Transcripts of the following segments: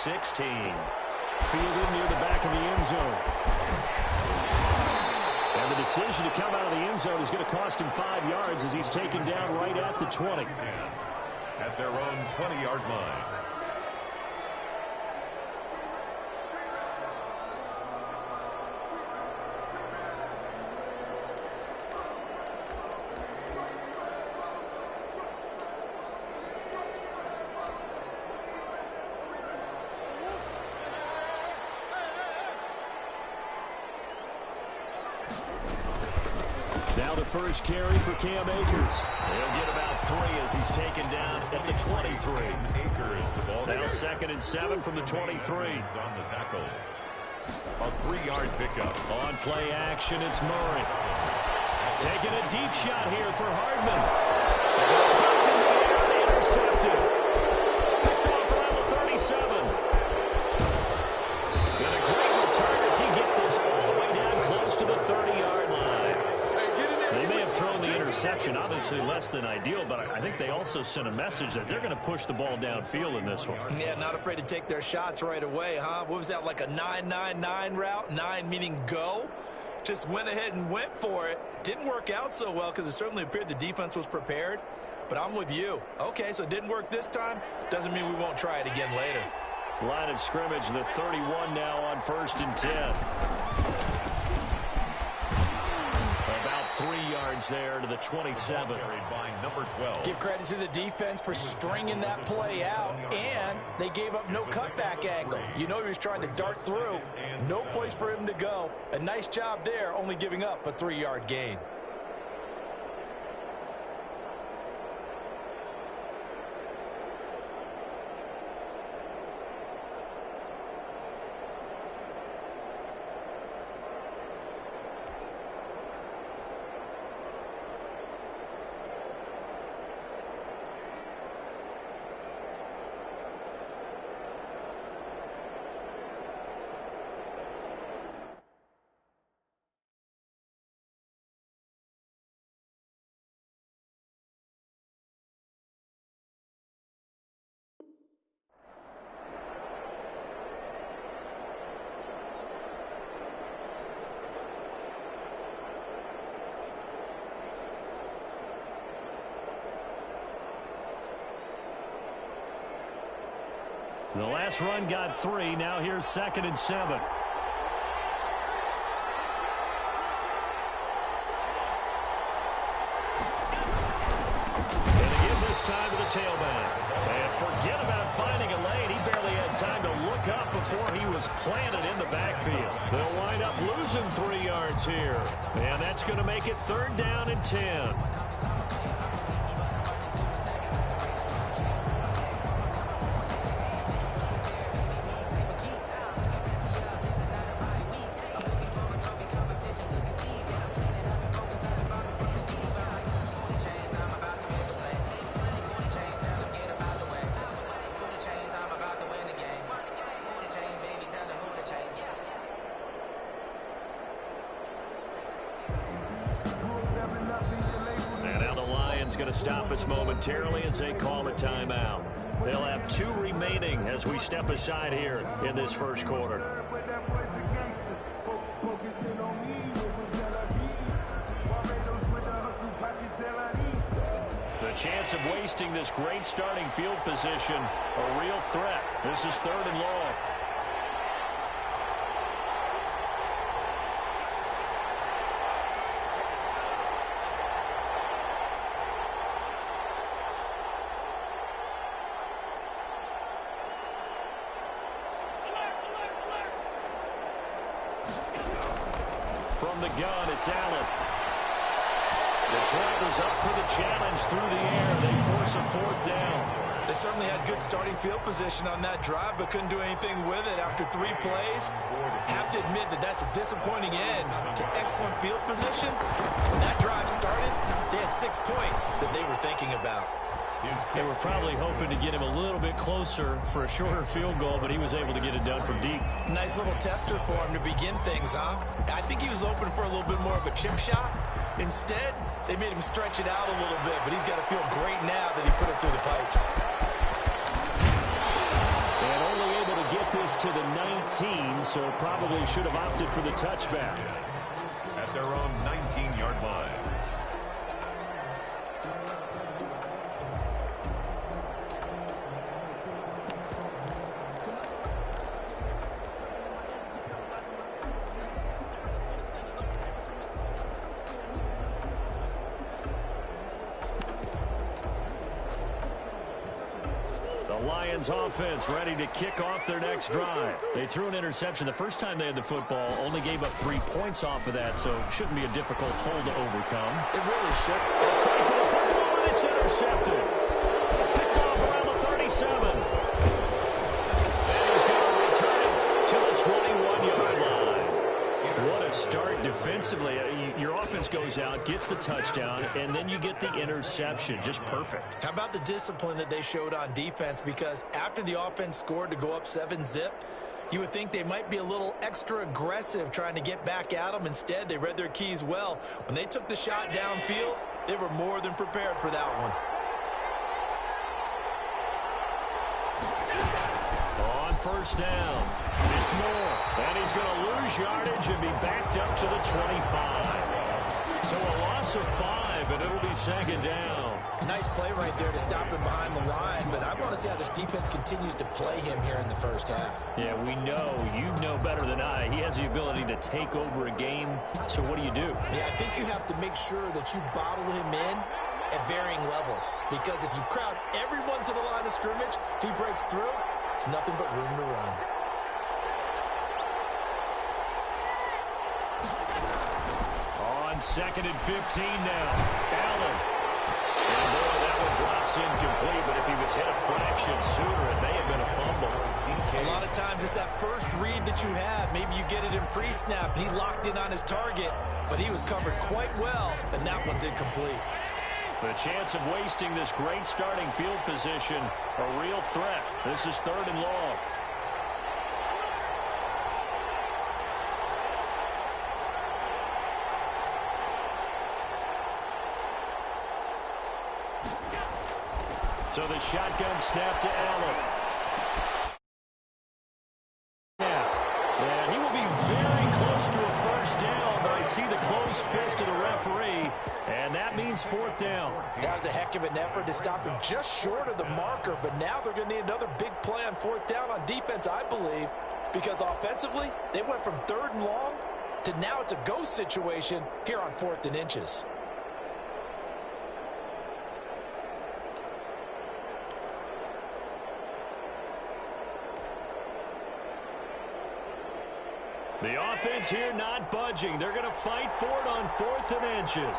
16. Fielded near the back of the end zone. And the decision to come out of the end zone is going to cost him 5 yards as he's taken down right at the 20. At their own 20-yard line. Now the first carry for Cam Akers. He'll get about 3 as he's taken down at the 23. Akers, the ball now 2nd and 7 from the 23. On the tackle. A 3-yard pickup. On play action, it's Murray. Taking a deep shot here for Hardman. Pumped in the air, intercepted. Picked off around the 37. And a great return as he gets this all the way down close to the 30-yard line. They may have thrown the interception, obviously less than ideal, but I think they also sent a message that they're going to push the ball downfield in this one. Yeah, not afraid to take their shots right away, huh? What was that, like a 9-9-9 route? 9 meaning go? Just went ahead and went for it. Didn't work out so well because it certainly appeared the defense was prepared. But I'm with you. Okay, so it didn't work this time. Doesn't mean we won't try it again later. Line of scrimmage, the 31 now on 1st and 10. 3 yards there to the 27. By number 12. Give credit to the defense for stringing that play out, and they gave up no cutback angle. You know he was trying to dart through. No place for him to go. A nice job there, only giving up a 3-yard gain. The last run got 3. Now here's 2nd and 7. And again this time to the tailback. And forget about finding a lane. He barely had time to look up before he was planted in the backfield. They'll wind up losing 3 yards here. And that's going to make it 3rd down and 10. Going to stop us momentarily as they call a timeout. They'll have 2 remaining as we step aside here in this first quarter. The chance of wasting this great starting field position, a real threat. This is 3rd and long. From the gun, it's Allen. Detroit was up for the challenge through the air. They force a 4th down. They certainly had good starting field position on that drive, but couldn't do anything with it after 3 plays. Have to admit that that's a disappointing end to excellent field position. When that drive started, they had 6 points that they were thinking about. They were probably hoping to get him a little bit closer for a shorter field goal, but he was able to get it done from deep. Nice little tester for him to begin things, huh? I think he was open for a little bit more of a chip shot. Instead, they made him stretch it out a little bit, but he's got to feel great now that he put it through the pipes. And only able to get yards to the 19, so probably should have opted for the touchback. At their own 19-yard line. Lions offense ready to kick off their next drive. They threw an interception the first time they had the football, only gave up 3 points off of that, so it shouldn't be a difficult hole to overcome. It really should. They'll fight for the football, and it's intercepted. Picked off around the 37. And he's going to return it to the 21-yard line. What a start defensively. Your offense goes out, gets the touchdown, and then you get the interception. Just perfect. How about the discipline that they showed on defense? Because after the offense scored to go up 7-zip, you would think they might be a little extra aggressive trying to get back at them. Instead, they read their keys well. When they took the shot downfield, they were more than prepared for that one. On first down, it's Moore, and he's going to lose yardage and be backed up to the 25. So a loss of 5, and it'll be second down. Nice play right there to stop him behind the line, but I want to see how this defense continues to play him here in the first half. Yeah, we know. You know better than I. He has the ability to take over a game, so what do? Yeah, I think you have to make sure that you bottle him in at varying levels, because if you crowd everyone to the line of scrimmage, if he breaks through, it's nothing but room to run. On 2nd and 15 now. Allen. And boy, that one drops incomplete, but if he was hit a fraction sooner, it may have been a fumble. A lot of times it's that first read that you have. Maybe you get it in pre-snap, and he locked in on his target, but he was covered quite well, and that one's incomplete. The chance of wasting this great starting field position, a real threat. This is 3rd and long. So the shotgun snap to Allen. And he will be very close to a first down, but I see the closed fist of the referee, and that means 4th down. That was a heck of an effort to stop him just short of the marker, but now they're going to need another big play on 4th down on defense, I believe, because offensively, they went from 3rd and long to now it's a go situation here on 4th and inches. The offense here not budging. They're going to fight for it on 4th and inches.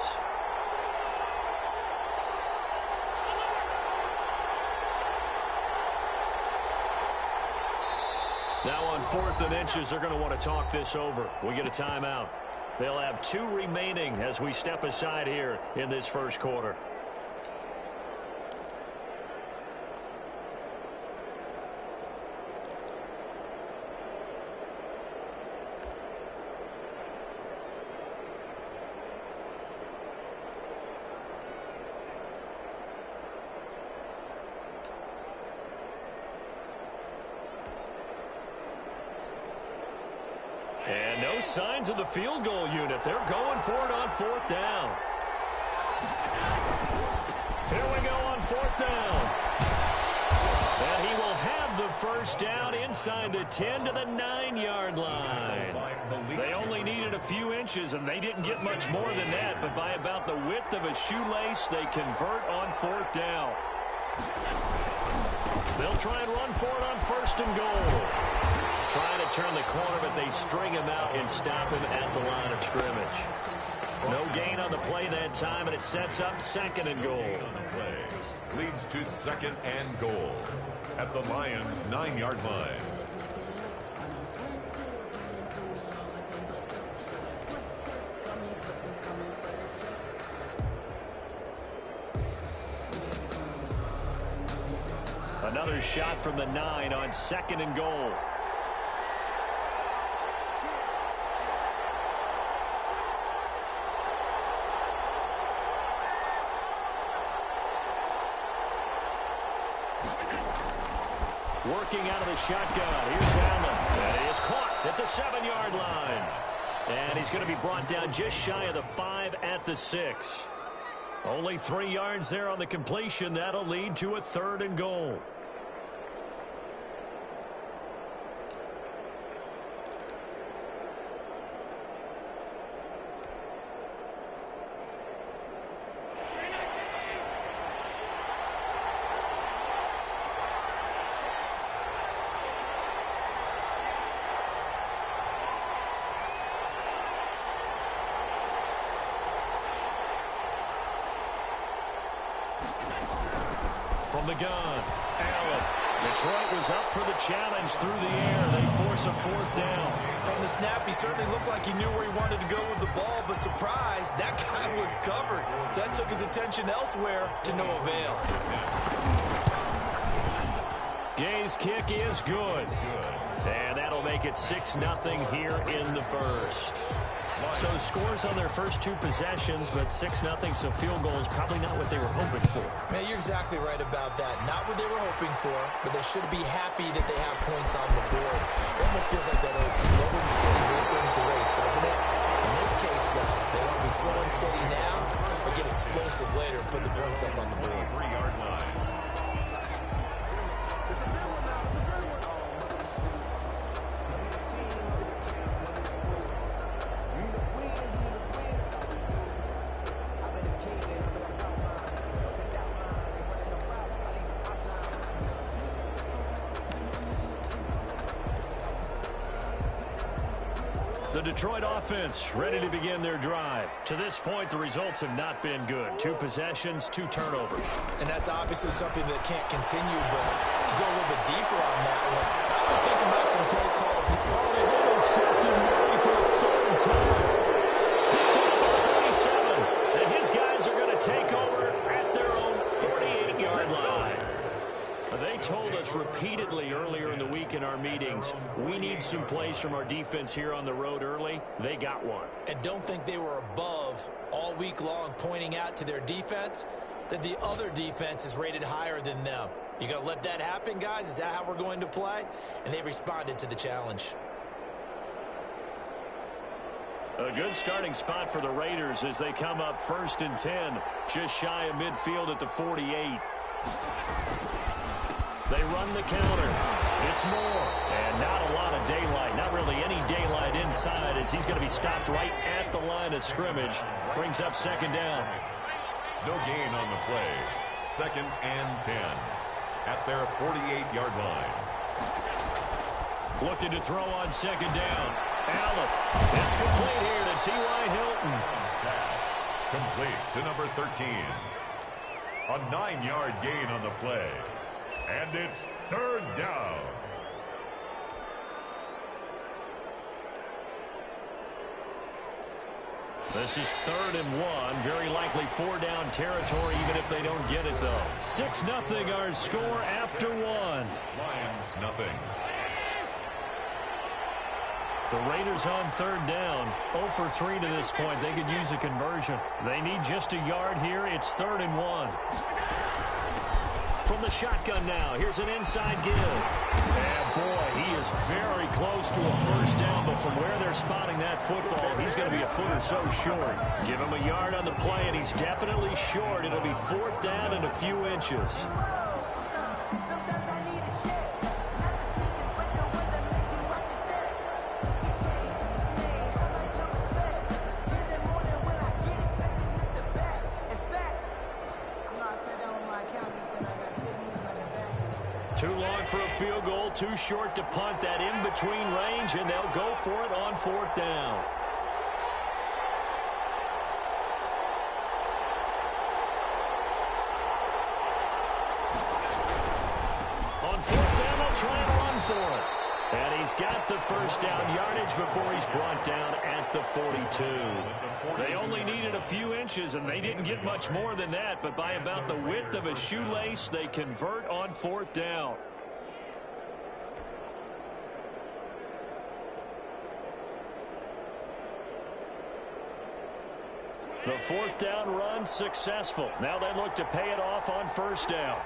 Now on 4th and inches, they're going to want to talk this over. We get a timeout. They'll have 2 remaining as we step aside here in this first quarter. And no signs of the field goal unit. They're going for it on 4th down. Here we go on 4th down. And he will have the first down inside the 10 to the 9-yard line. They only needed a few inches, and they didn't get much more than that. But by about the width of a shoelace, they convert on 4th down. They'll try and run for it on 1st and goal. Trying to turn the corner, but they string him out and stop him at the line of scrimmage. No gain on the play that time, and it sets up 2nd and goal. Leads to 2nd and goal at the Lions' 9-yard line. Another shot from the 9 on 2nd and goal. Working out of the shotgun. Here's Allen. And he is caught at the 7-yard line. And he's going to be brought down just shy of the 5 at the 6. Only 3 yards there on the completion. That'll lead to a 3rd and goal. From the gun, Allen. Detroit was up for the challenge through the air. They force a 4th down. From the snap, he certainly looked like he knew where he wanted to go with the ball, but surprise, that guy was covered. So that took his attention elsewhere to no avail. Gay's kick is good. And that'll make it 6-0 here in the first. So scores on their first 2 possessions, but 6-0, so field goal is probably not what they were hoping for. Man, you're exactly right about that. Not what they were hoping for, but they should be happy that they have points on the board. It almost feels like that old slow and steady wins the race, doesn't it? In this case, though, they want to be slow and steady now, but get explosive later and put the points up on the board. 3-yard line. The Detroit offense ready to begin their drive. To this point, the results have not been good. 2 possessions, 2 turnovers. And that's obviously something that can't continue, but to go a little bit deeper on that one, I would think about some play calls. Set him ready for the 3rd time. Picked off at the 47. And his guys are going to take over at their own 48-yard line. They told us repeatedly earlier in the week in our meetings, we need some plays from our defense here on the road early. They got one. And don't think they were above all week long pointing out to their defense that the other defense is rated higher than them. You going to let that happen, guys? Is that how we're going to play? And they responded to the challenge. A good starting spot for the Raiders as they come up 1st and 10, just shy of midfield at the 48. They run the counter. It's Moore. And not a lot of daylight. Not really any daylight inside as he's going to be stopped right at the line of scrimmage. Brings up 2nd down. No gain on the play. 2nd and 10 at their 48-yard line. Looking to throw on 2nd down. Allen. It's complete here to T.Y. Hilton. Pass complete to number 13. A 9-yard gain on the play. And it's 3rd down. This is 3rd and 1. Very likely 4-down territory even if they don't get it, though. 6-0 our score after 1. Lions nothing. The Raiders on 3rd down. 0 for 3 to this point. They could use a conversion. They need just a yard here. It's 3rd and 1. From the shotgun now, here's an inside give. And boy, he is very close to a 1st down, but from where they're spotting that football, he's going to be a foot or so short. Give him a yard on the play, and he's definitely short. It'll be 4th down and a few inches. Too long for a field goal, too short to punt. That in-between range, and they'll go for it on 4th down. On 4th down, they'll try and run for it. And he's got the 1st down yardage before he's brought down at the 42. They only needed a few inches, and they didn't get much more than that, but by about the width of a shoelace, they convert on 4th down. The 4th down run successful. Now they look to pay it off on 1st down.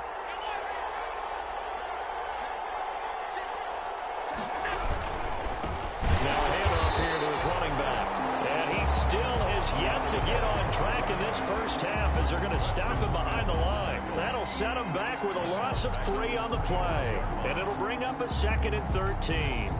to get on track in this first half as they're going to stop him behind the line. That'll set him back with a loss of 3 on the play. And it'll bring up a 2nd and 13.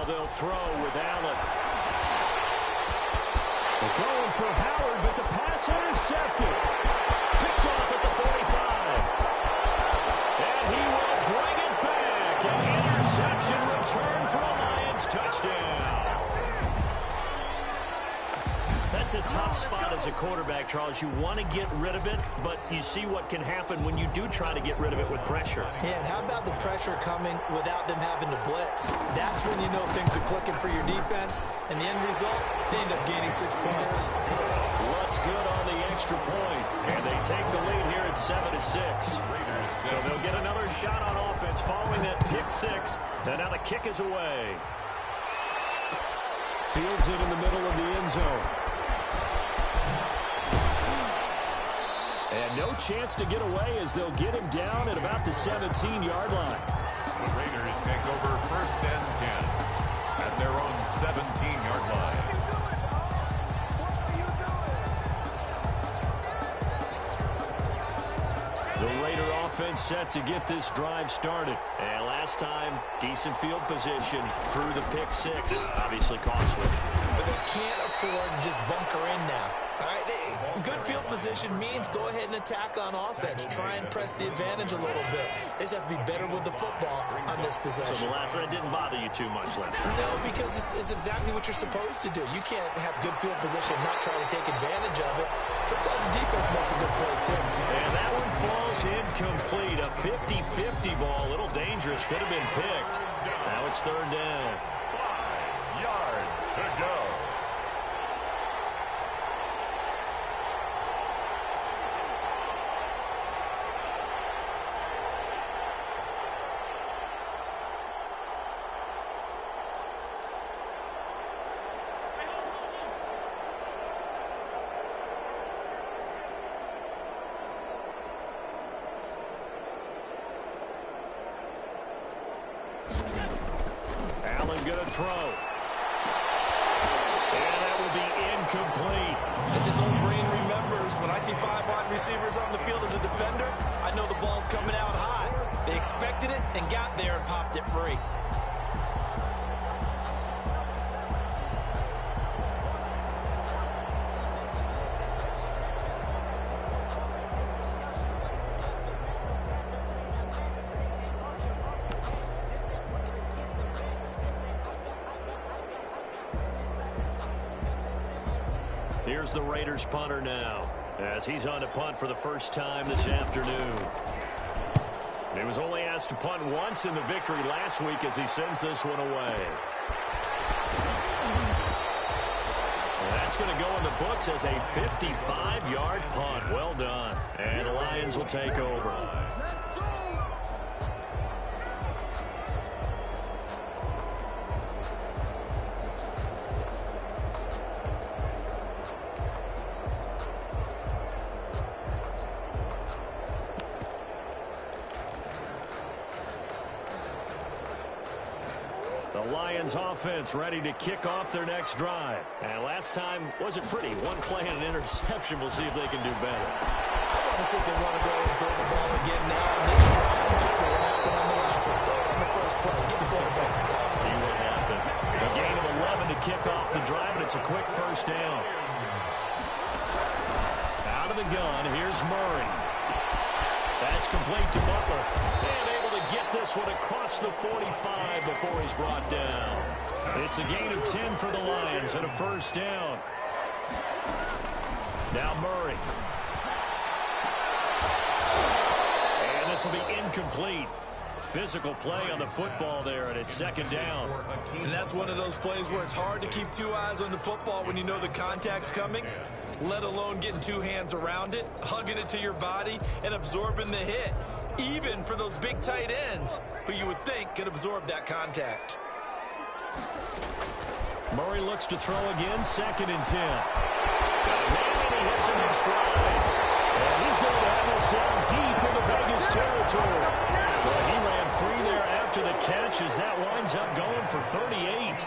They'll throw with Allen. They're going for Howard, but the pass intercepted. Picked off at the 45. And he will bring it back. An interception return for a Lions touchdown. That's a tough spot as a quarterback, Charles. You want to get rid of it, but you see what can happen when you do try to get rid of it with pressure. Yeah, and how about the pressure coming without them having to blitz? That's when you know things are clicking for your defense, and the end result, they end up gaining 6 points. What's good on the extra point? And they take the lead here at 7-6. So they'll get another shot on offense following that pick 6, and now the kick is away. Fields it in the middle of the end zone. And no chance to get away as they'll get him down at about the 17-yard line. The Raiders take over 1st and 10 at their own 17-yard line. The Raider offense set to get this drive started. And last time, decent field position through the pick 6. Obviously costly. But they can't afford to just bunker in now. All right, good field position means go ahead and attack on offense. Try and press the advantage a little bit. They just have to be better with the football on this possession. So the last one didn't bother you too much last time? No, because it's exactly what you're supposed to do. You can't have good field position and not try to take advantage of it. Sometimes the defense makes a good play, too. And that one falls incomplete. A 50-50 ball, a little dangerous. Could have been picked. Now it's 3rd down. 5 yards to go. Gonna throw. And that will be incomplete. As his own brain remembers, when I see 5 wide receivers on the field as a defender, I know the ball's coming out high. They expected it and got there and popped it free. Here's the Raiders punter now, as he's on to punt for the first time this afternoon. He was only asked to punt once in the victory last week as he sends this one away. And that's going to go in the books as a 55-yard punt. Well done. And the Lions will take over. Lions offense ready to kick off their next drive. And last time wasn't pretty. One play and an interception. We'll see if they can do better. I want to see if they want to go and throw the ball again now on this drive after what happened on the last one. Throw it on the first play. Give the quarterback some calls. See what happens. A gain of 11 to kick off the drive, and it's a quick 1st down. Out of the gun, here's Murray. That's complete to Butler. And able to get this one across the 45 before he's brought down. It's a gain of 10 for the Lions and a 1st down. Now Murray. And this will be incomplete. physical play on the football there, and it's second down. And that's one of those plays where it's hard to keep two eyes on the football when you know the contact's coming, let alone getting two hands around it, hugging it to your body, and absorbing the hit, even for those big tight ends who you would think could absorb that contact. Murray looks to throw again, 2nd and 10. And he hits him in stride. And he's going to have this down deep into Vegas territory. Well, he ran free there after the catch as that winds up going for 38.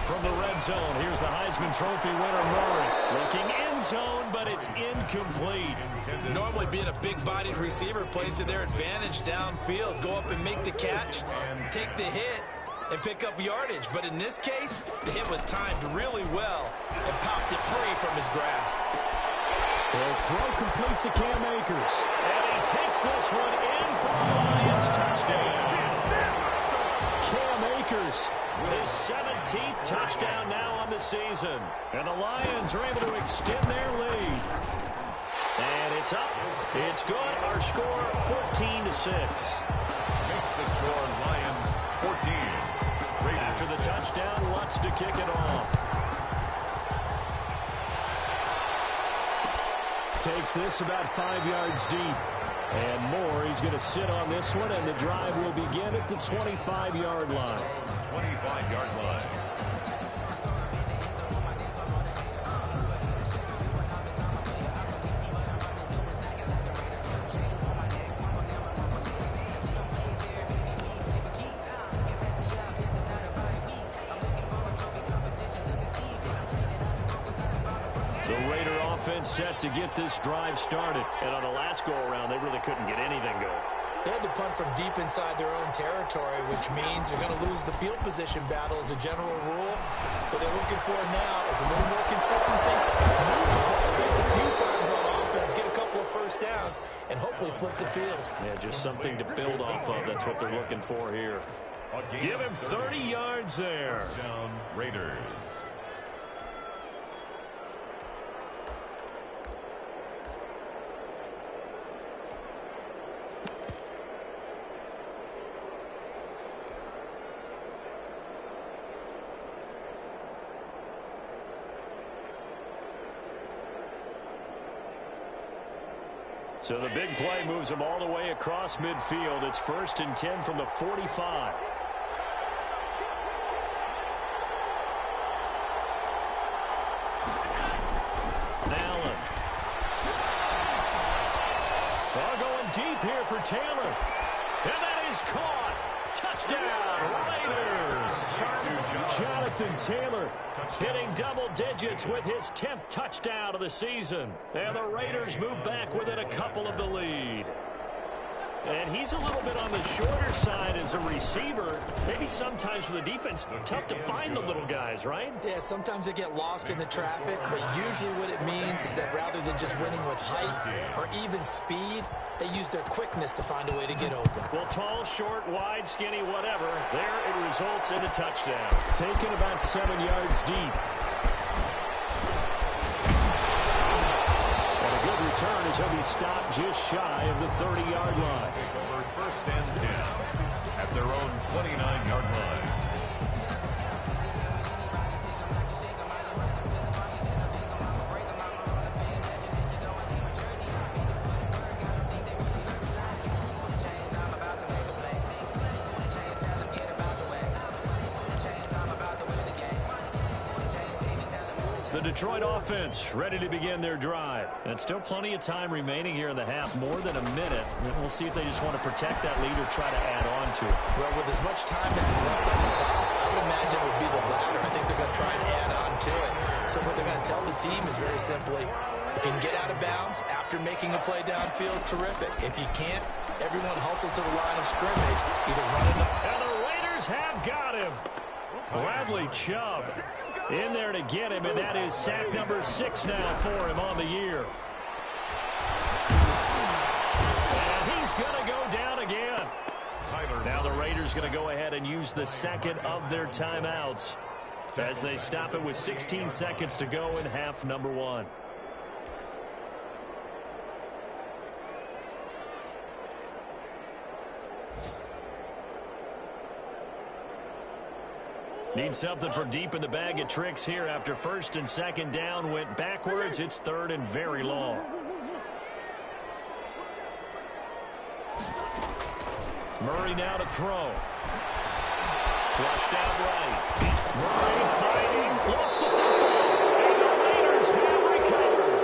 From the red zone, here's the Heisman Trophy winner, Murray. Looking end zone, but it's incomplete. Normally being a big-bodied receiver plays to their advantage downfield. Go up and make the catch, take the hit, and pick up yardage. But in this case, the hit was timed really well and popped it free from his grasp. The throw complete to Cam Akers. And he takes this one in for the Lions touchdown. Cam Akers, his 17th touchdown now on the season. And the Lions are able to extend their lead. And it's up. It's good. Our score, 14-6. Makes the score Lions 14. After the touchdown, Lutz to kick it off. Takes this about 5 yards deep. And more, he's going to sit on this one, and the drive will begin at the 25-yard line. 25-yard line. Offense set to get this drive started. And on the last go-around, they really couldn't get anything going. They had to punt from deep inside their own territory, which means they're going to lose the field position battle as a general rule. What they're looking for now is a little more consistency, move the ball at least a few times on offense, get a couple of first downs, and hopefully flip the field. Yeah, just something to build off of. That's what they're looking for here. Give him 30 yards there. Down Raiders. So the big play moves them all the way across midfield. It's 1st and 10 from the 45. Allen. Ball going deep here for Taylor. And that is caught. Touchdown, Raiders. Jonathan Taylor hitting double digits with his 10th touchdown of the season. And the Raiders move back within a couple of the lead. And he's a little bit on the shorter side as a receiver. Maybe sometimes for the defense, tough to find the little guys, right? Yeah, sometimes they get lost in the traffic, but usually what it means is that rather than just winning with height or even speed, they use their quickness to find a way to get open. Well, tall, short, wide, skinny, whatever, there it results in a touchdown. Taken about 7 yards deep. Return as he'll be stopped just shy of the 30-yard line. Take over 1st and 10 at their own 29-yard line. The Detroit offense ready to begin their drive. And still plenty of time remaining here in the half, more than a minute. And we'll see if they just want to protect that lead or try to add on to it. Well, with as much time as is left on the clock, I would imagine it would be the latter. I think they're going to try and add on to it. So what they're going to tell the team is very simply, if you can get out of bounds after making a play downfield, terrific. If you can't, everyone hustle to the line of scrimmage, either running up. And the Raiders have got him. Bradley Chubb in there to get him, and that is sack number 6 now for him on the year. And he's going to go down again. Now the Raiders going to go ahead and use the second of their timeouts as they stop it with 16 seconds to go in half number 1. Need something for deep in the bag of tricks here after first and second down went backwards. It's third and very long. Murray now to throw. Flushed out right. He's Murray fighting. Lost the football. And the Raiders have recovered.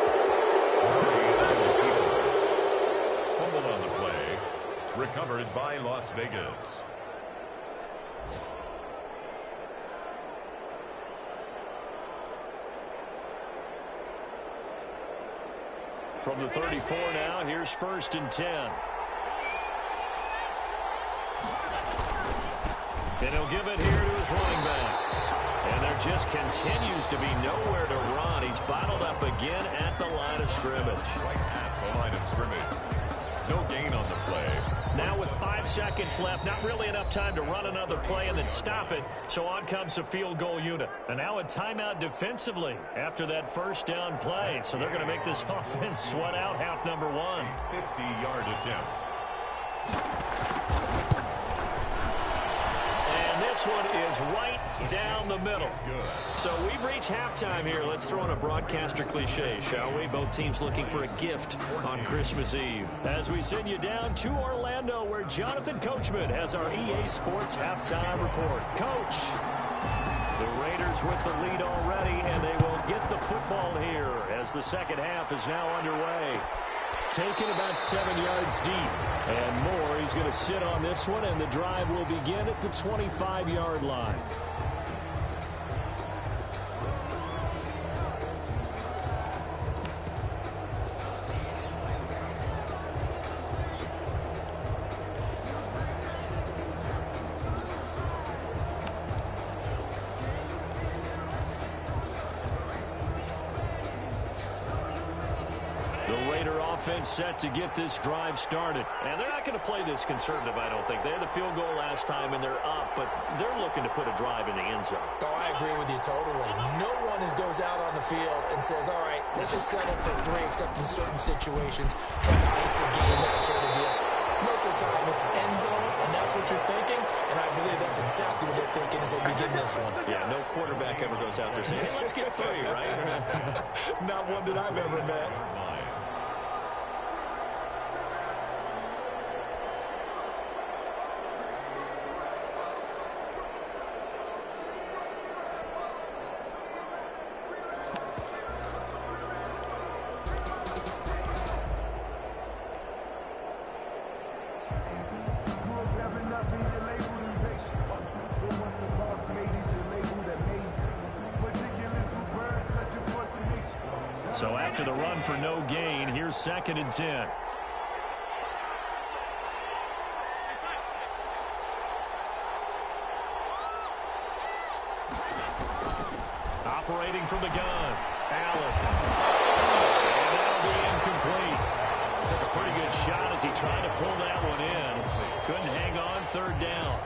Fumbled on the play. Recovered by Las Vegas. From the 34 now, here's first and 10. And he'll give it here to his running back. And there just continues to be nowhere to run. He's bottled up again at the line of scrimmage. Right at the line of scrimmage. No gain on the play. Now with 5 seconds left, not really enough time to run another play and then stop it. So on comes the field goal unit. And now a timeout defensively after that first down play. So they're going to make this offense sweat out half number 1. 50-yard attempt. This one is right down the middle. So we've reached halftime here. Let's throw in a broadcaster cliche, shall we? Both teams looking for a gift on Christmas Eve. As we send you down to Orlando, where Jonathan Coachman has our EA Sports halftime report. Coach, the Raiders with the lead already, and they will get the football here as the second half is now underway. Taken about 7 yards deep. And more, he's going to sit on this one, and the drive will begin at the 25-yard line. Offense set to get this drive started. And they're not going to play this conservative, I don't think. They had the field goal last time, and they're up, but they're looking to put a drive in the end zone. Oh, I agree with you totally. No one goes out on the field and says, all right, let's just settle for 3, except in certain situations, try to ice a game, that sort of deal. Most of the time, it's end zone, and that's what you're thinking, and I believe that's exactly what they're thinking as they begin this one. Yeah, no quarterback ever goes out there saying, hey, let's get 3, right? Not one that I've ever met. So after the run for no gain, here's second and 10. Operating from the gun, Allen. And that'll be incomplete. Took a pretty good shot as he tried to pull that one in. Couldn't hang on, third down.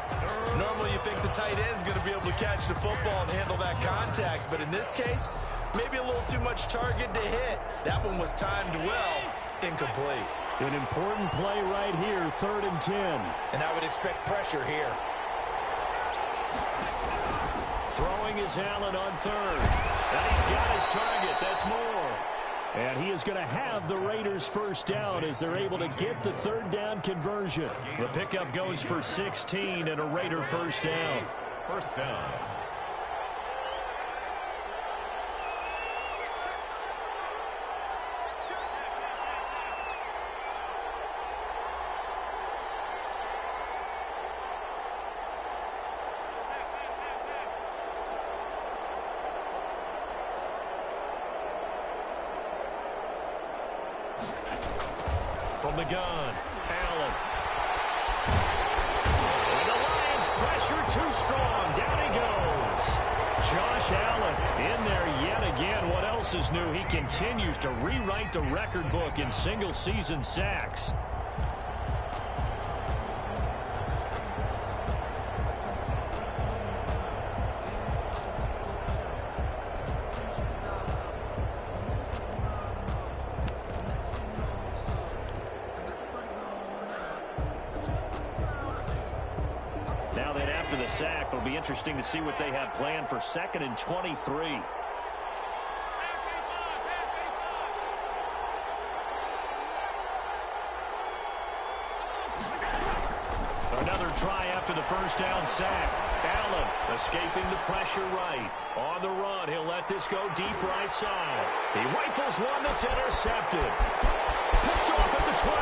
Normally you think the tight end's going to be able to catch the football and handle that contact, but in this case, maybe a little too much target to hit. That one was timed well, incomplete. An important play right here, third and 10. And I would expect pressure here. Throwing is Allen on third. And he's got his target. That's more. And he is going to have the Raiders first down as they're able to get the third down conversion. The pickup goes for 16 and a Raider first down. First down. From the gun, Allen. And the Lions pressure too strong. Down he goes. Josh Allen in there yet again. What else is new? He continues to rewrite the record book in single-season sacks. after the sack. It'll be interesting to see what they have planned for 2nd and 23. Another try after the first down sack. Allen escaping the pressure right. On the run, he'll let this go deep right side. He rifles one that's intercepted. Picked off at the 12.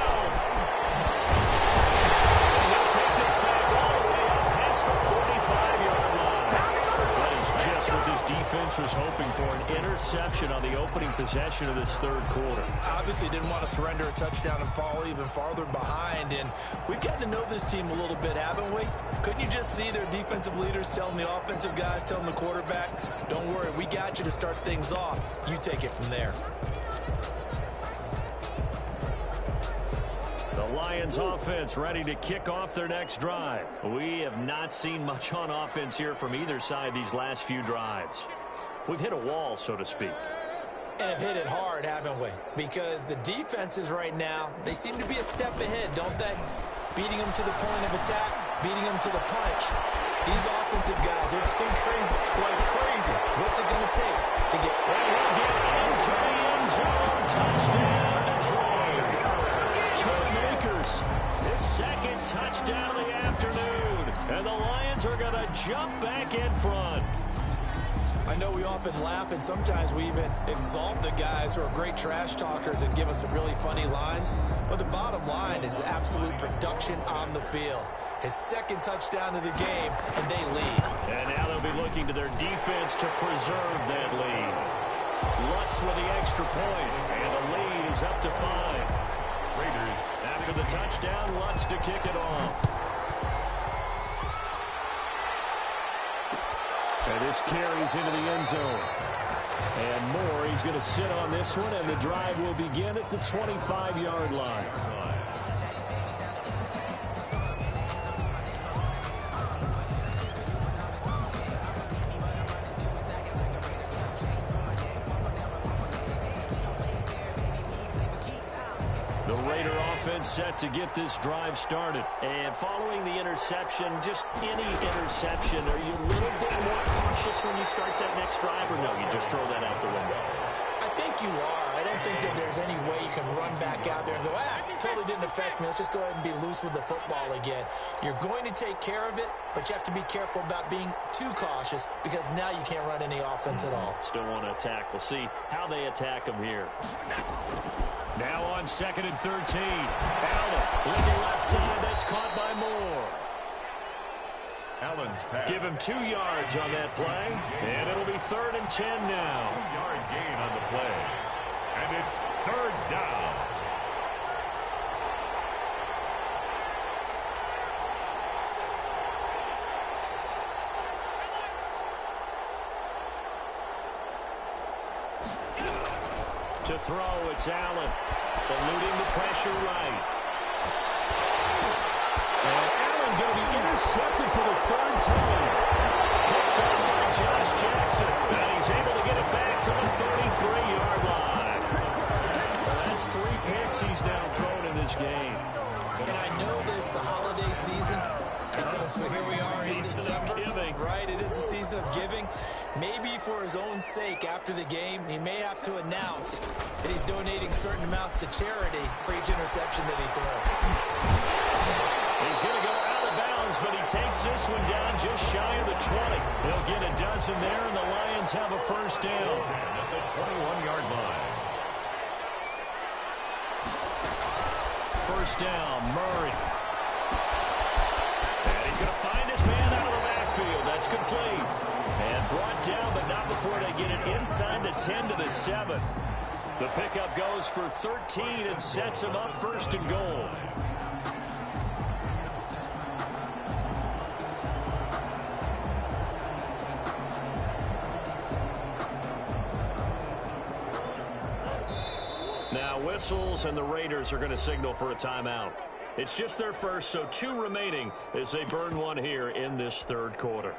And he'll take this back all the way up past the 45-yard line. That is just what this defense was hoping for, an interception on the opening possession of this third quarter. Obviously didn't want to surrender a touchdown and fall even farther behind, and we've gotten to know this team a little bit, haven't we? Couldn't you just see their defensive leaders telling the offensive guys, telling the quarterback, don't worry, we got you to start things off. You take it from there. The Lions offense ready to kick off their next drive. We have not seen much on offense here from either side these last few drives. We've hit a wall, so to speak. And have hit it hard, haven't we? Because the defenses right now, they seem to be a step ahead, don't they? Beating them to the point of attack, beating them to the punch. These offensive guys are tinkering like crazy. What's it going to take to get... We'll get into the end zone. Touchdown, Detroit. Troy Makers, his 2nd touchdown of the afternoon. And the Lions are going to jump back in front. I know we often laugh, and sometimes we even exalt the guys who are great trash talkers and give us some really funny lines. But the bottom line is absolute production on the field. His 2nd touchdown of the game, and they lead. And now they'll be looking to their defense to preserve that lead. Lutz with the extra point, and the lead is up to 5. Raiders. After the touchdown, Lutz to kick it off. And this carries into the end zone. And more, he's going to sit on this one, and the drive will begin at the 25-yard line. The Raider offense set to get this drive started. And following the interception, just any interception, are you a little bit more cautious when you start that next drive, or no, you just throw that out the window? I think you are. I don't think that there's any way you can run back out there and go, totally didn't affect me. Let's just go ahead and be loose with the football again. You're going to take care of it, but you have to be careful about being too cautious because now you can't run any offense at all. Still want to attack. We'll see how they attack them here. Now on 2nd and 13. Allen looking left side. That's caught by Moore. Allen's pass. Give him 2 yards on that play. And it'll be 3rd and 10 now. 2-yard gain on the play. And it's 3rd down. To throw, it's Allen. Eluding the pressure right. And Allen going to be intercepted for the 3rd time. Picked up by Josh Jackson. And he's able to get it back to the 33-yard line. Well, that's 3 picks he's now thrown in this game. And I know this, the holiday season, because here we are in December. Right, it is the season of giving. Maybe for his own sake, after the game, he may have to announce that he's donating certain amounts to charity for each interception that he throws. He's going to go out of bounds, but he takes this one down just shy of the 20. He'll get a dozen there, and the Lions have a first down. At the 21-yard line. First down, Murray. And he's going to find his man out of the backfield. That's complete. And brought down, but not before they get it inside the 10 to the 7. The pickup goes for 13 and sets him up 1st and goal. Now whistles, and the Raiders are going to signal for a timeout. It's just their first, so 2 remaining as they burn one here in this 3rd quarter.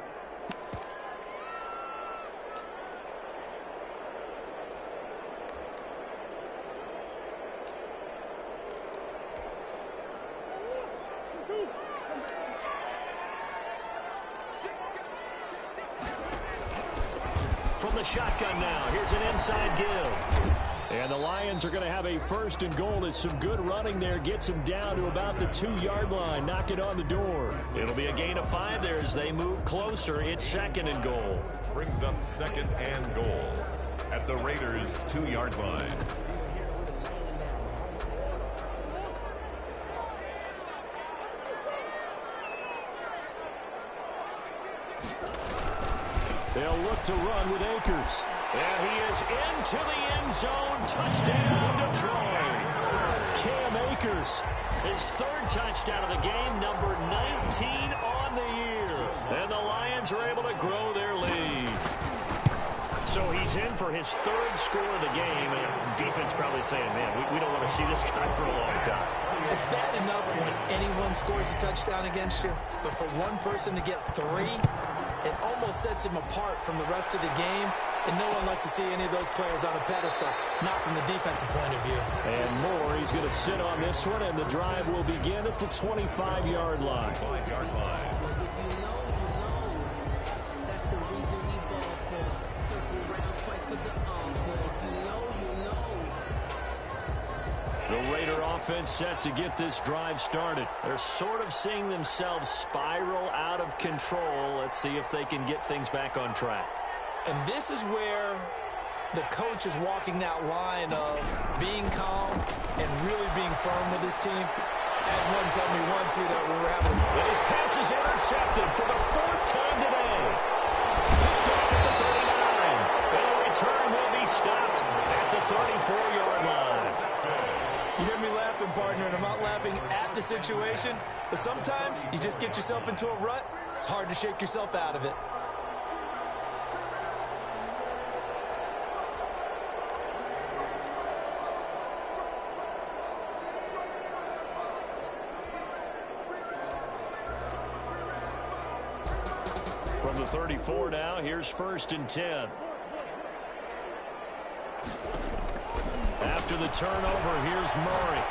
from the shotgun now. Here's an inside give. And the Lions are going to have a 1st and goal as some good running there gets them down to about the 2-yard line. Knock it on the door. It'll be a gain of 5 there as they move closer. It's 2nd and goal. Brings up 2nd and goal at the Raiders' 2-yard line. They'll look to run with Akers. And he is into the end zone. Touchdown, Detroit. Cam Akers, his 3rd touchdown of the game, number 19 on the year. And the Lions are able to grow their lead. So he's in for his 3rd score of the game. And defense probably saying, man, we don't want to see this guy for a long time. It's bad enough when anyone scores a touchdown against you, but for one person to get 3, it almost sets him apart from the rest of the game, and no one likes to see any of those players on a pedestal, not from the defensive point of view. And more, he's going to sit on this one, and the drive will begin at the 25-yard line. The Raider offense set to get this drive started. They're sort of seeing themselves spiral out of control. Let's see if they can get things back on track. And this is where the coach is walking that line of being calm and really being firm with his team. Ed one told me once, we were having... And his pass is intercepted for the 4th time today. Picked off at the 39. And the return will be stopped at the 34-yard line. You hear me laughing, partner, and I'm not laughing at the situation, but sometimes you just get yourself into a rut. It's hard to shake yourself out of it. From the 34 now, here's 1st and 10. After the turnover, here's Murray.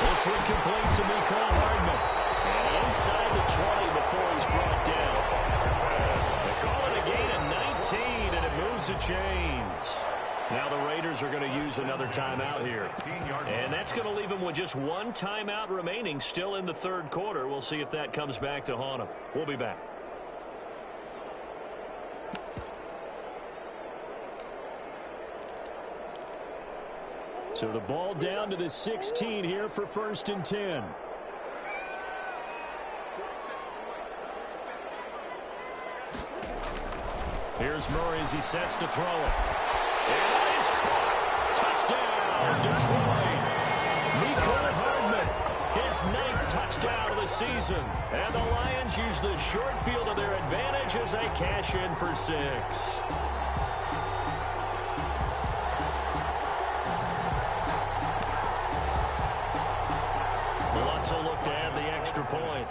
This one completes to Mecole Hardman. And inside the 20 before he's brought down. They call it a gain of 19, and it moves the chains. Now the Raiders are going to use another timeout here. And that's going to leave them with just 1 timeout remaining still in the 3rd quarter. We'll see if that comes back to haunt them. We'll be back. So the ball down to the 16 here for 1st and 10. Here's Murray as he sets to throw it. And it is caught. Touchdown, Detroit. Mecole Hardman, his 9th touchdown of the season. And the Lions use the short field to their advantage as they cash in for 6. Will look to add the extra point.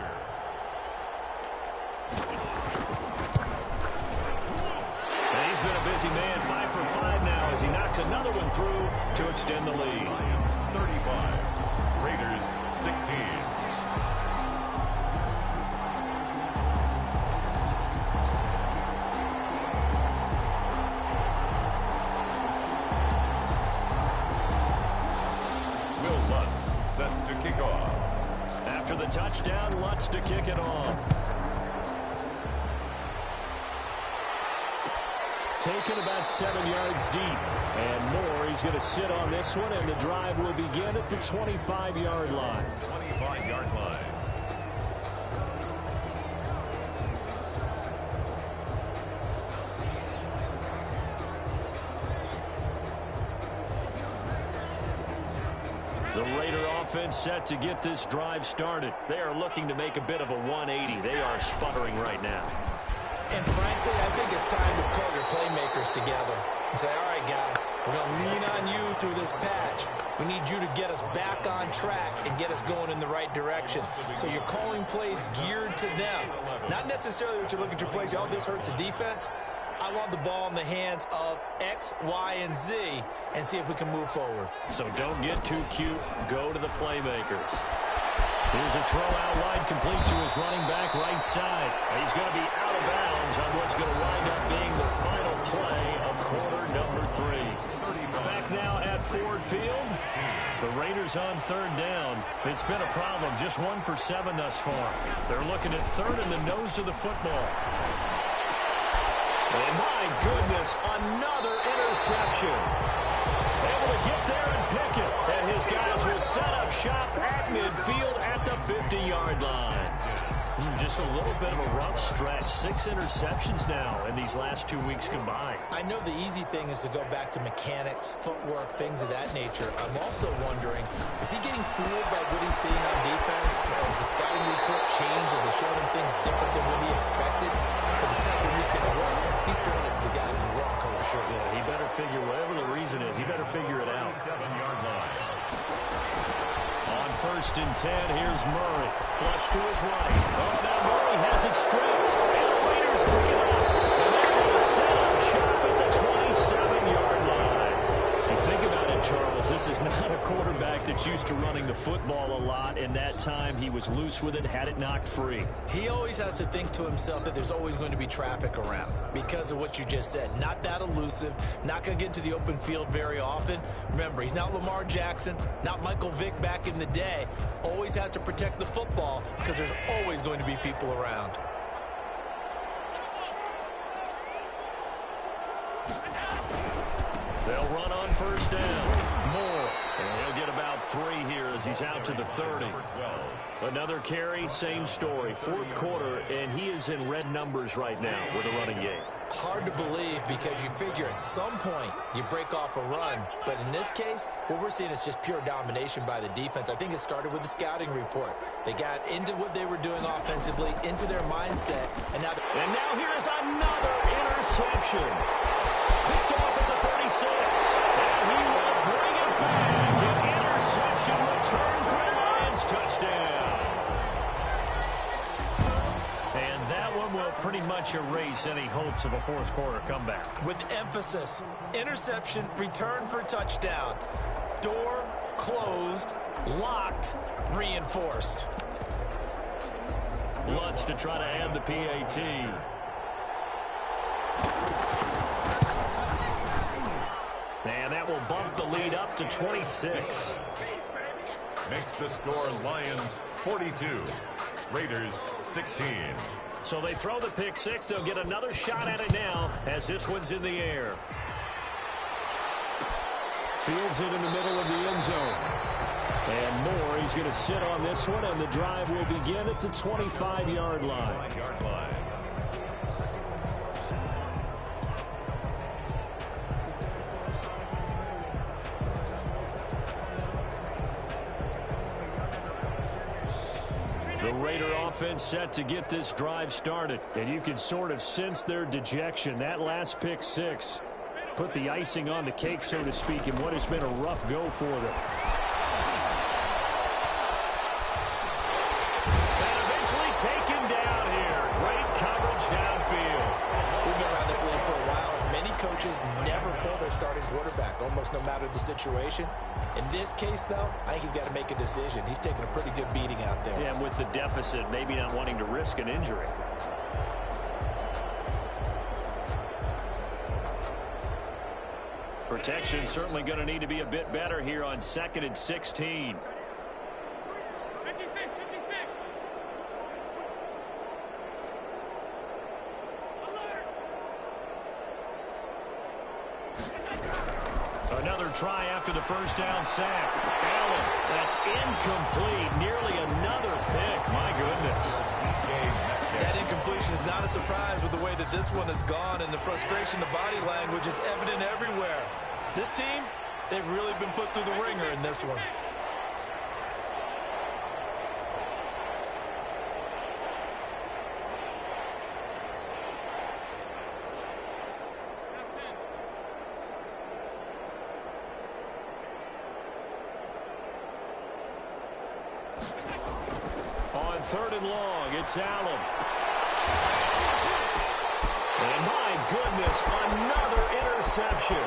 And he's been a busy man, 5 for 5 now as he knocks another one through to extend the lead. 35, Raiders 16. Will Lutz set to kick off. After the touchdown, Lutz to kick it off. Taken about 7 yards deep. And more, he's going to sit on this one, and the drive will begin at the 25-yard line. 25-yard line. The Raider offense set to get this drive started. They are looking to make a bit of a 180. They are sputtering right now. And frankly, I think it's time to call your playmakers together and say, all right, guys, we're going to lean on you through this patch. We need you to get us back on track and get us going in the right direction. So you're calling plays geared to them. Not necessarily what you look at your plays, oh, this hurts the defense. I want the ball in the hands of X, Y, and Z and see if we can move forward. So don't get too cute. Go to the playmakers. Here's a throw out wide, complete to his running back right side. He's going to be out of bounds on what's going to wind up being the final field. The Raiders on third down. It's been a problem. Just 1 for 7 thus far. They're looking at third in the nose of the football. And my goodness, another interception. Able to get there and pick it. And his guys will set up shop at midfield at the 50-yard line. Just a little bit of a rough stretch. 6 interceptions now in these last 2 weeks combined. I know the easy thing is to go back to mechanics, footwork, things of that nature. I'm also wondering, is he getting fooled by what he's seeing on defense? Has the scouting report changed? Are they showing him things different than what he expected? For the second week in a row, he's throwing it to the guys in the wrong color shirts. Yeah, he better figure, whatever the reason is, he better figure it out. 7-yard line. On 1st and 10, here's Murray. Flush to his right. Oh, now Murray has it stripped. And the Raiders pick it up. And they're going to set up shop at the 27-yard line. You think about it, Charles, this is not a quarterback that's used to running the football a lot. And that time he was loose with it, had it knocked free. He always has to think to himself that there's always going to be traffic around because of what you just said. Not that elusive, not going to get into the open field very often. Remember, he's not Lamar Jackson, not Michael Vick back in the day. Always has to protect the football because there's always going to be people around. They'll run on 1st down. Moore. And he'll get about 3 here as he's out to the 30. Another carry, same story. 4th quarter, and he is in red numbers right now with a running game. Hard to believe because you figure at some point you break off a run. But in this case, what we're seeing is just pure domination by the defense. I think it started with the scouting report. They got into what they were doing offensively, into their mindset. And now here is another interception. Picked off at the 36. And he will bring it back. An interception return for a Lions touchdown. And that one will pretty much erase any hopes of a 4th quarter comeback. With emphasis, interception, return for touchdown. Door closed, locked, reinforced. Lutz to try to add the PAT. And that will bump the lead up to 26. Makes the score Lions 42, Raiders 16. So they throw the pick 6. They'll get another shot at it now as this one's in the air. Fields it in the middle of the end zone. And Moore, he's going to sit on this one, and the drive will begin at the 25-yard line. The Raider offense set to get this drive started. And you can sort of sense their dejection. That last pick 6 put the icing on the cake, so to speak, in what has been a rough go for them. And eventually taken down here. Great coverage downfield. We've been around this league for a while, and many coaches never pull their starting quarterback, almost no matter the situation. In this case, though, I think he's got to make a decision. He's taking a pretty good beating out there. Yeah, and with the deficit, maybe not wanting to risk an injury. Protection certainly going to need to be a bit better here on 2nd and 16. Another try after the 1st down sack. Allen, that's incomplete. Nearly another pick. My goodness. That incompletion is not a surprise with the way that this one has gone, and the frustration, the body language is evident everywhere. This team, they've really been put through the ringer in this one. On 3rd and long, it's Allen. And my goodness, another interception.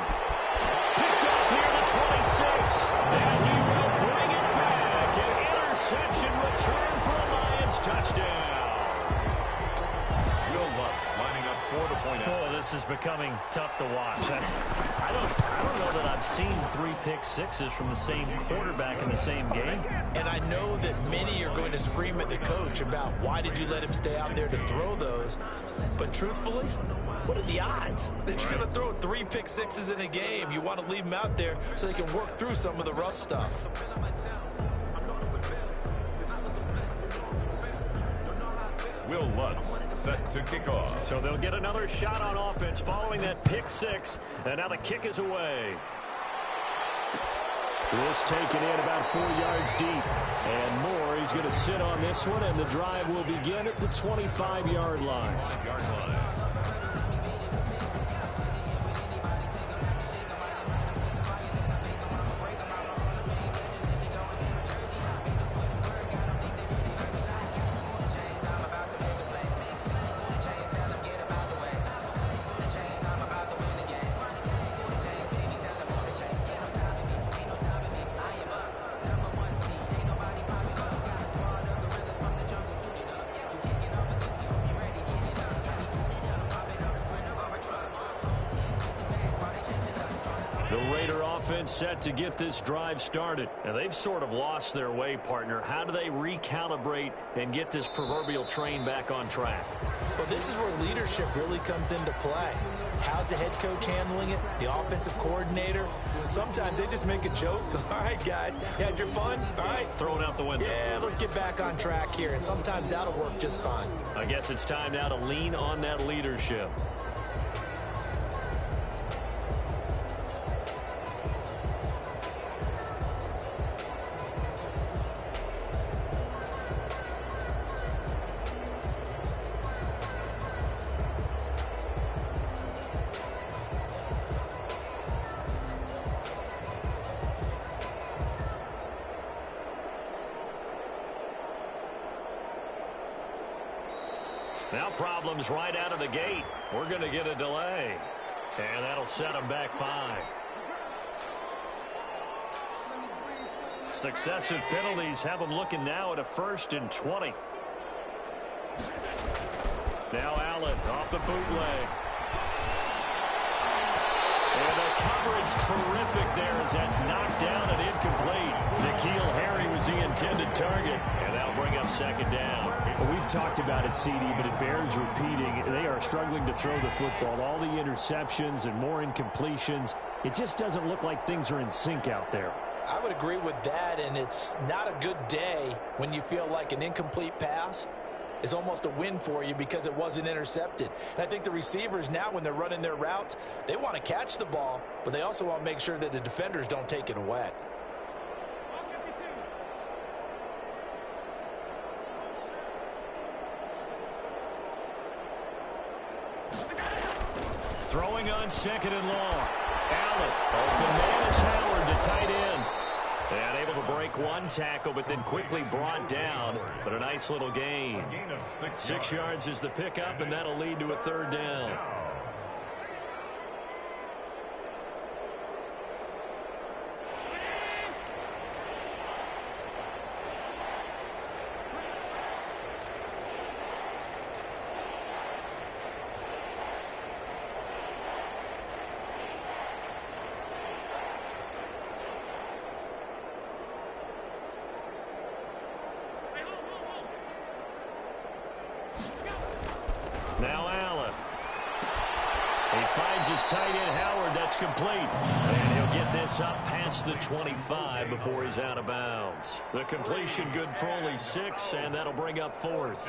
Picked off near the 26. And he will bring it back. An interception return for a Lions touchdown. Will Lutz lining up PS4 to point out. Oh, this is becoming tough to watch. I don't know that I've seen 3 pick sixes from the same quarterback in the same game. And I know that many are going to scream at the coach about why did you let him stay out there to throw those. But truthfully, what are the odds that you're going to throw 3 pick sixes in a game? You want to leave them out there so they can work through some of the rough stuff. Will Lutz set to kick off. So they'll get another shot on offense following that pick 6. And now the kick is away. This taken in about 4 yards deep. And Moore, he's going to sit on this one, and the drive will begin at the 25-yard line. Set to get this drive started. And they've sort of lost their way, partner. How do they recalibrate and get this proverbial train back on track? Well, this is where leadership really comes into play. How's the head coach handling it? The offensive coordinator? Sometimes they just make a joke. All right, guys, you had your fun? All right. Throw it out the window. Yeah, let's get back on track here. And sometimes that'll work just fine. I guess it's time now to lean on that leadership. Now problems right out of the gate. We're going to get a delay. And that'll set them back 5. Successive penalties have them looking now at a 1st and 20. Now Allen off the bootleg. And the coverage terrific there as that's knocked down and incomplete. N'Keal Harry was the intended target. And that'll bring up 2nd down. Well, we've talked about it, CD, but it bears repeating. They are struggling to throw the football. All the interceptions and more incompletions. It just doesn't look like things are in sync out there. I would agree with that, and it's not a good day when you feel like an incomplete pass is almost a win for you because it wasn't intercepted. And I think the receivers now, when they're running their routes, they want to catch the ball, but they also want to make sure that the defenders don't take it away. Throwing on 2nd and long. Allen, open man is Howard to tight end. And able to break 1 tackle, but then quickly brought down. But a nice little gain. 6 yards is the pickup, and that'll lead to a 3rd down. Now Allen. He finds his tight end, Howard. That's complete. And he'll get this up past the 25 before he's out of bounds. The completion good for only 6, and that'll bring up 4th.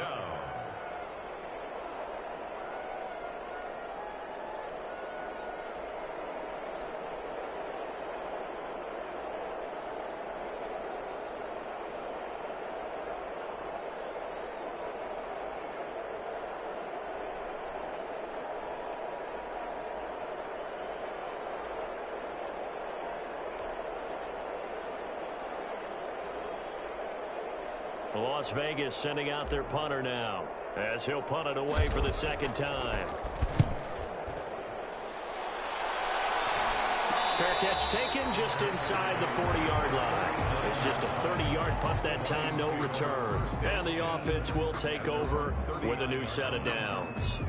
Las Vegas sending out their punter now as he'll punt it away for the 2nd time. Fair catch taken just inside the 40-yard line. It's just a 30-yard punt that time, no return. And the offense will take over with a new set of downs.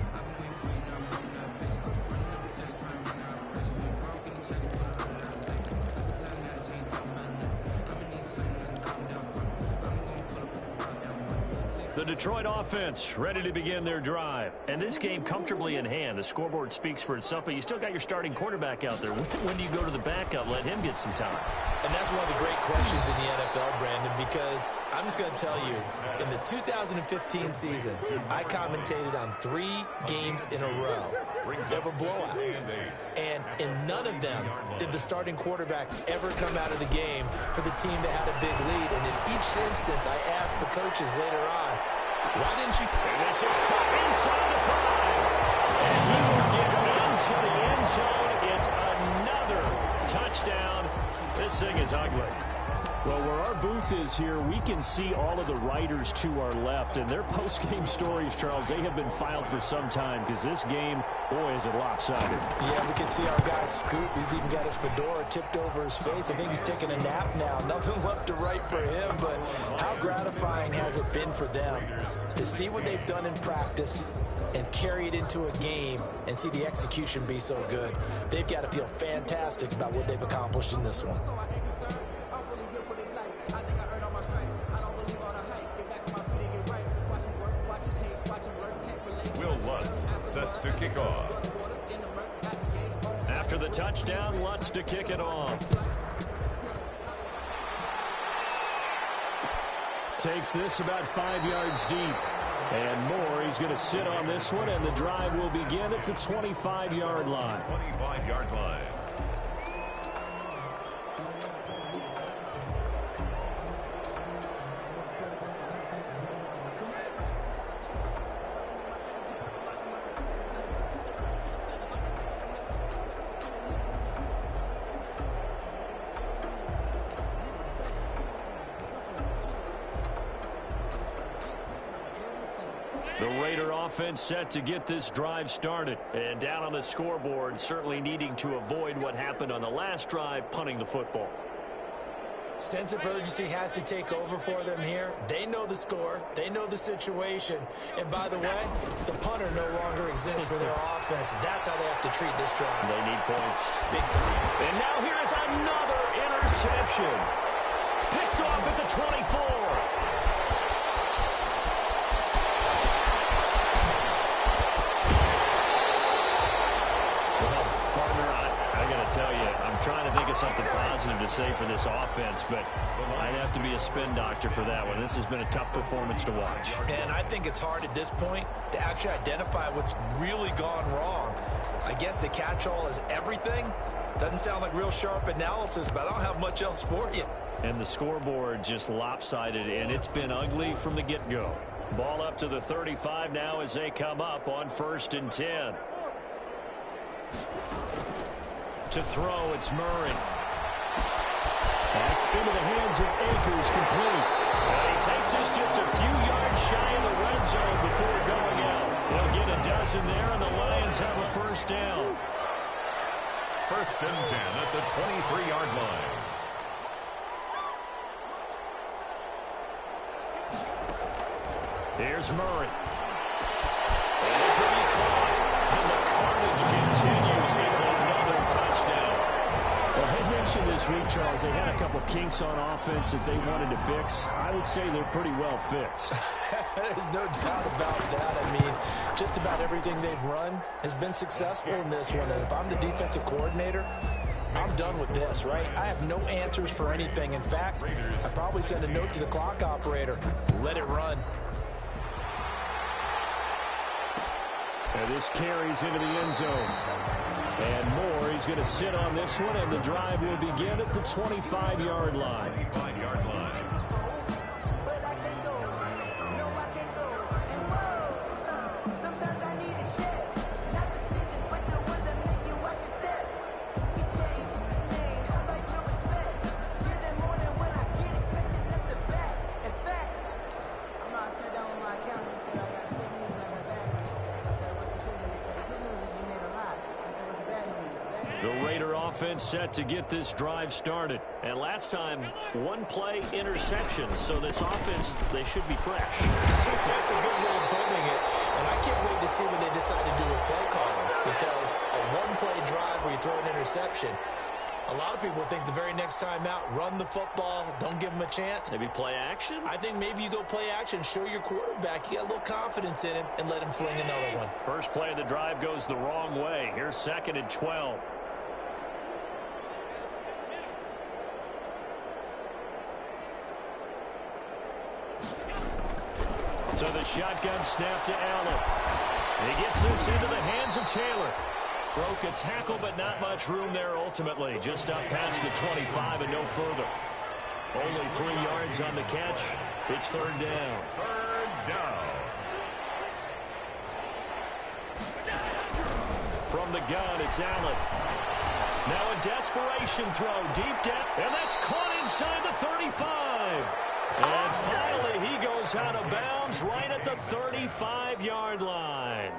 The Detroit offense ready to begin their drive. And this game comfortably in hand. The scoreboard speaks for itself, but you still got your starting quarterback out there. When do you go to the backup? Let him get some time. And that's one of the great questions in the NFL, Brandon, because I'm just going to tell you, in the 2015 season, I commentated on 3 games in a row that were blowouts. And in none of them did the starting quarterback ever come out of the game for the team that had a big lead. And in each instance, I asked the coaches later on, why didn't you? And this is caught inside the 5. And he will get into the end zone. It's another touchdown. This thing is ugly. Well, where our booth is here, we can see all of the writers to our left. And their post-game stories, Charles, they have been filed for some time because this game, boy, is it lopsided. Yeah, we can see our guy Scoop. He's even got his fedora tipped over his face. I think he's taking a nap now. Nothing left to write for him, but how gratifying has it been for them to see what they've done in practice and carry it into a game and see the execution be so good. They've got to feel fantastic about what they've accomplished in this one. Will Lutz set to kick off. After the touchdown, Lutz to kick it off. Takes this about 5 yards deep. And more, he's going to sit on this one, and the drive will begin at the 25-yard line. 25-yard line. The Raider offense set to get this drive started. And down on the scoreboard, certainly needing to avoid what happened on the last drive, punting the football. Sense of urgency has to take over for them here. They know the score. They know the situation. And by the way, the punter no longer exists for their offense. That's how they have to treat this drive. They need points. Big time. And now here is another interception. Picked off at the 24. Tell you, I'm trying to think of something positive to say for this offense, but I'd have to be a spin doctor for that one. This has been a tough performance to watch. And I think it's hard at this point to actually identify what's really gone wrong. I guess the catch-all is everything. Doesn't sound like real sharp analysis, but I don't have much else for you. And the scoreboard just lopsided, and it's been ugly from the get-go. Ball up to the 35 now as they come up on 1st and 10. To throw, it's Murray. That's into the hands of Akers, complete. And he takes this just a few yards shy of the red zone before going out. They'll get a dozen there, and the Lions have a first down. 1st and 10 at the 23-yard line. Here's Murray. And this will be caught. And the carnage continues. It's another touchdown. Well, I mentioned this week, Charles, they had a couple kinks on offense that they wanted to fix. I would say they're pretty well fixed. There's no doubt about that. I mean, just about everything they've run has been successful in this one. And if I'm the defensive coordinator, I'm done with this, right? I have no answers for anything. In fact, I'd probably send a note to the clock operator. Let it run. And this carries into the end zone. And more, he's going to sit on this one, and the drive will begin at the 25-yard line. 25-yard line. Offense set to get this drive started. And last time, one play interception. So this offense, they should be fresh. That's a good way of putting it. And I can't wait to see what they decide to do with play calling. Because a one-play drive where you throw an interception, A lot of people think the very next time out, run the football, don't give him a chance. Maybe play action? I think maybe you go play action, show your quarterback you got a little confidence in him, and let him fling another one. First play of the drive goes the wrong way. Here's 2nd and 12. So the shotgun snap to Allen. He gets this into the hands of Taylor. Broke a tackle, but not much room there ultimately. Just up past the 25 and no further. Only 3 yards on the catch. It's 3rd down. 3rd down. From the gun, it's Allen. Now a desperation throw, deep down, and that's caught inside the 35. And finally, he goes out of bounds right at the 35-yard line.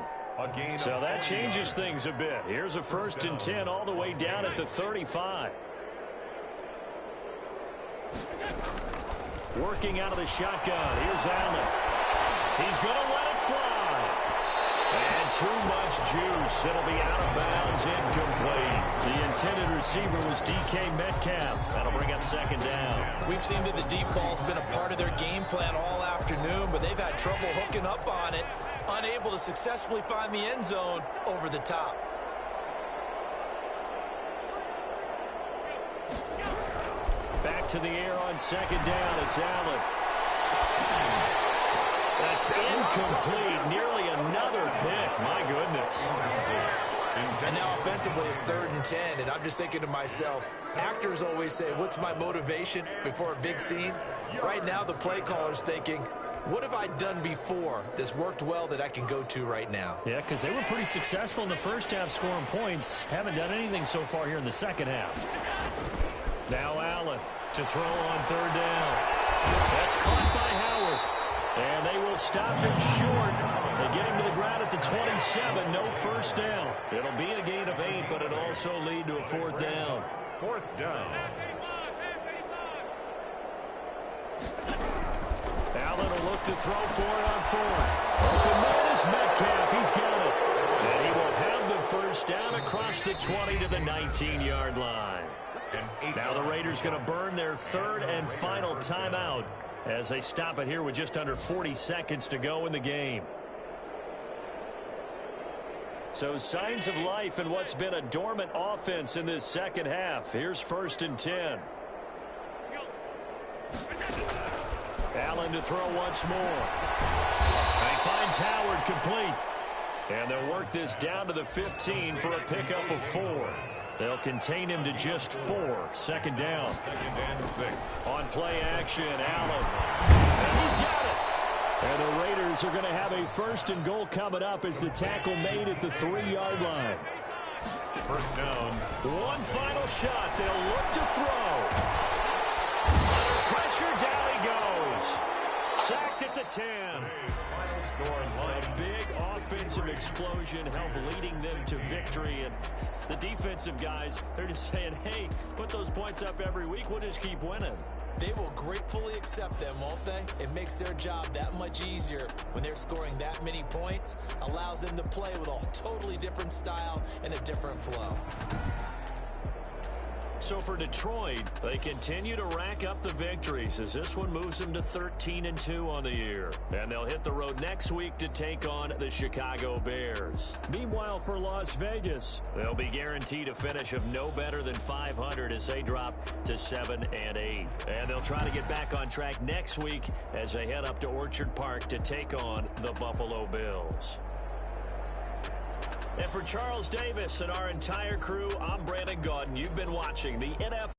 So that changes things a bit. Here's a 1st and 10 all the way down at the 35. Working out of the shotgun. Here's Allen. He's going to let it fly. And too much juice. It'll be out of bounds, incomplete. The intended receiver was DK Metcalf. That'll bring up 2nd down. We've seen that the deep ball's been a part of their game plan all afternoon, but they've had trouble hooking up on it, unable to successfully find the end zone over the top. Back to the air on 2nd down. It's Allen. That's incomplete. Nearly another pick. My goodness. And now offensively it's 3rd and 10, and I'm just thinking to myself, actors always say, what's my motivation before a big scene? Right now the play caller's thinking, what have I done before that's worked well that I can go to right now? Yeah, because they were pretty successful in the first half scoring points. Haven't done anything so far here in the second half. Now Allen to throw on 3rd down. That's caught by Howard. And they will stop him short. They get him to the ground at the 27. No first down. It'll be a gain of 8, but it'll also lead to a 4th down. 4th down. Allen will look to throw for it on 4th. Open man is Metcalf. He's got it. And he will have the 1st down across the 20 to the 19-yard line. Now the Raiders going to burn their 3rd and final timeout as they stop it here with just under 40 seconds to go in the game. So signs of life in what's been a dormant offense in this second half. Here's 1st and 10. Allen to throw once more. And he finds Howard complete. And they'll work this down to the 15 for a pickup of 4. They'll contain him to just 4. 2nd down. 2nd and 6. On play action, Allen. And he's got it. And the Raiders are going to have a 1st and goal coming up as the tackle made at the 3-yard line. 1st down. One final shot. They'll look to throw. Under pressure, down he goes. Sacked at the 10. Final score line. A big offensive explosion helped leading them to victory. And the defensive guys, they're just saying, hey, put those points up every week. We'll just keep winning. They will gratefully accept them, won't they? It makes their job that much easier when they're scoring that many points. Allows them to play with a totally different style and a different flow. So for Detroit, they continue to rack up the victories as this one moves them to 13-2 on the year. And they'll hit the road next week to take on the Chicago Bears. Meanwhile, for Las Vegas, they'll be guaranteed a finish of no better than 500 as they drop to 7-8. And they'll try to get back on track next week as they head up to Orchard Park to take on the Buffalo Bills. And for Charles Davis and our entire crew, I'm Brandon Gaudin. You've been watching the NFL.